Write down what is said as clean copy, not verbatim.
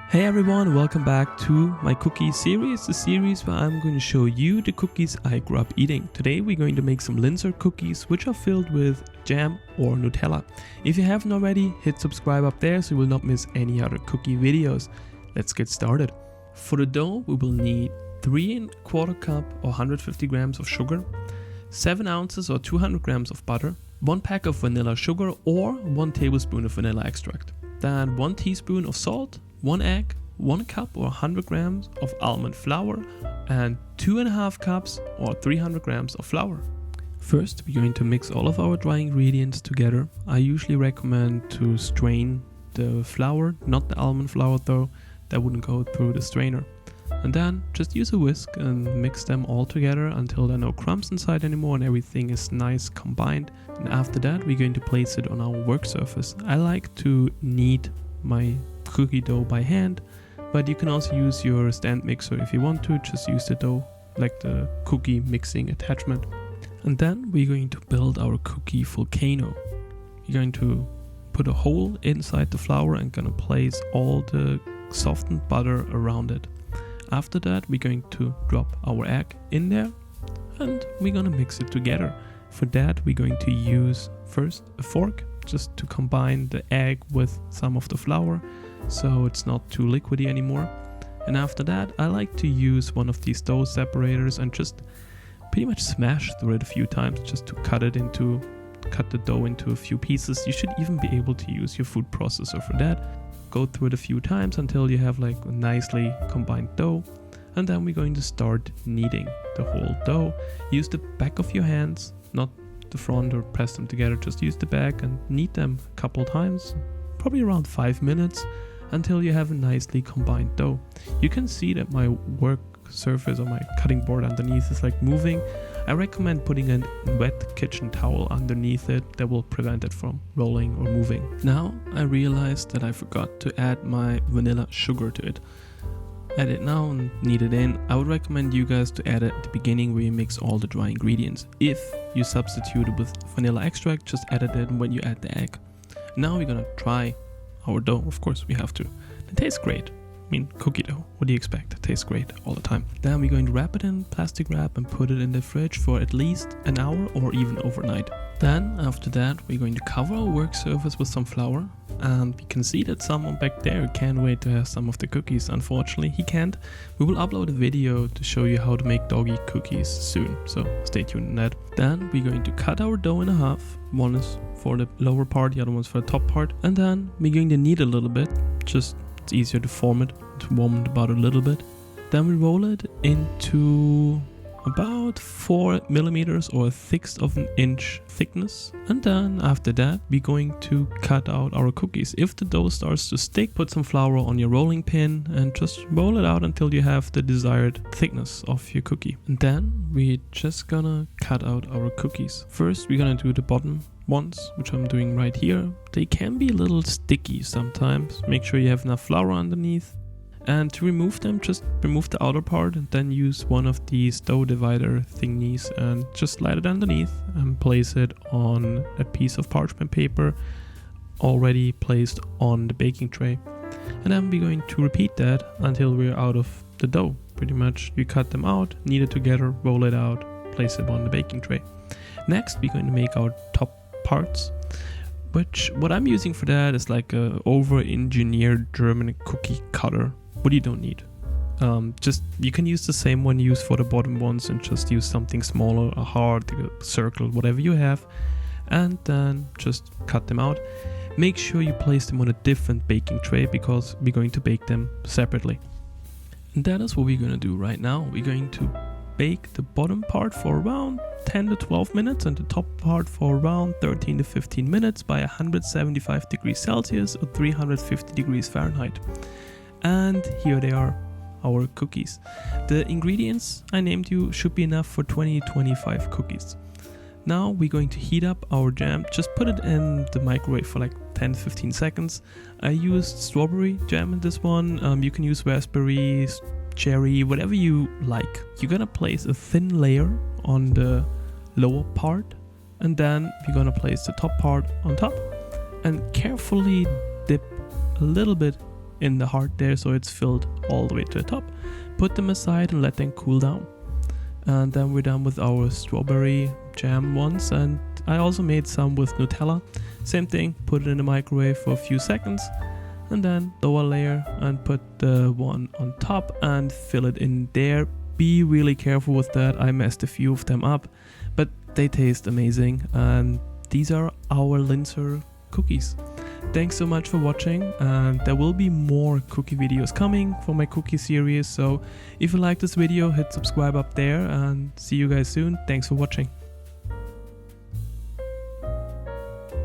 Hey everyone, welcome back to my cookie series, the series where I'm going to show you the cookies I grew up eating. Today we're going to make some Linzer cookies which are filled with jam or Nutella. If you haven't already, hit subscribe up there so you will not miss any other cookie videos. Let's get started. For the dough we will need 3¼ cup or 150 grams of sugar, 7 ounces or 200 grams of butter, 1 pack of vanilla sugar or 1 tablespoon of vanilla extract, then 1 teaspoon of salt, 1 egg, 1 cup or 100 grams of almond flour, and 2½ cups or 300 grams of flour. First, we're going to mix all of our dry ingredients together. I usually recommend to strain the flour, not the almond flour though, that wouldn't go through the strainer. And then just use a whisk and mix them all together until there are no crumbs inside anymore and everything is nice combined. And after that, we're going to place it on our work surface. I like to knead my cookie dough by hand, but you can also use your stand mixer if you want to. Just use the dough like the cookie mixing attachment. And then we're going to build our cookie volcano. You're going to put a hole inside the flour and gonna place all the softened butter around it. After that, we're going to drop our egg in there and we're gonna mix it together. For that, we're going to use first a fork just to combine the egg with some of the flour so it's not too liquidy anymore. And after that, I like to use one of these dough separators and just pretty much smash through it a few times just to cut the dough into a few pieces. You should even be able to use your food processor for that. Go through it a few times until you have like a nicely combined dough. And then we're going to start kneading the whole dough. Use the back of your hands, not the front, or press them together. Just use the back and knead them a couple times, probably around 5 minutes, until you have a nicely combined dough. You can see that my work surface or my cutting board underneath is like moving. I recommend putting a wet kitchen towel underneath it that will prevent it from rolling or moving. Now I realized that I forgot to add my vanilla sugar to it. Add it now and knead it in. I would recommend you guys to add it at the beginning where you mix all the dry ingredients. If you substitute it with vanilla extract, just add it in when you add the egg. Now we're gonna try our dough. Of course we have to. It tastes great. I mean, cookie dough, what do you expect? It tastes great all the time. Then we're going to wrap it in plastic wrap and put it in the fridge for at least an hour or even overnight. Then after that, we're going to cover our work surface with some flour. And we can see that someone back there can't wait to have some of the cookies. Unfortunately, he can't. We will upload a video to show you how to make doggy cookies soon, so stay tuned on that. Then we're going to cut our dough in half. One is for the lower part, the other one's for the top part. And then we're going to knead a little bit, just it's easier to form it, to warm the butter a little bit. Then we roll it into about 4 millimeters or 1/6 of an inch thickness. And then after that, we're going to cut out our cookies. If the dough starts to stick, put some flour on your rolling pin and just roll it out until you have the desired thickness of your cookie. And then we're just gonna cut out our cookies. First, we're gonna do the bottom ones, which I'm doing right here. They can be a little sticky sometimes. Make sure you have enough flour underneath. And to remove them, just remove the outer part and then use one of these dough divider thingies and just slide it underneath and place it on a piece of parchment paper already placed on the baking tray. And then we're going to repeat that until we're out of the dough. Pretty much you cut them out, knead it together, roll it out, place it on the baking tray. Next, we're going to make our top parts, which what I'm using for that is like a over-engineered German cookie cutter. What you don't need. Just you can use the same one used for the bottom ones and just use something smaller, a heart, a circle, whatever you have, and then just cut them out. Make sure you place them on a different baking tray because we're going to bake them separately. And that is what we're going to do right now. We're going to bake the bottom part for around 10 to 12 minutes and the top part for around 13 to 15 minutes by 175 degrees Celsius or 350 degrees Fahrenheit. And here they are, our cookies. The ingredients I named you should be enough for 20-25 cookies. Now we're going to heat up our jam. Just put it in the microwave for like 10-15 seconds. I used strawberry jam in this one. You can use raspberries, cherry, whatever you like. You're gonna place a thin layer on the lower part and then we're gonna place the top part on top and carefully dip a little bit in the heart there, so it's filled all the way to the top. Put them aside and let them cool down. And then we're done with our strawberry jam ones, and I also made some with Nutella. Same thing, put it in the microwave for a few seconds, and then lower layer and put the one on top and fill it in there. Be really careful with that, I messed a few of them up, but they taste amazing, and these are our Linzer cookies. Thanks so much for watching, and there will be more cookie videos coming for my cookie series, so if you like this video, hit subscribe up there, and see you guys soon. Thanks for watching.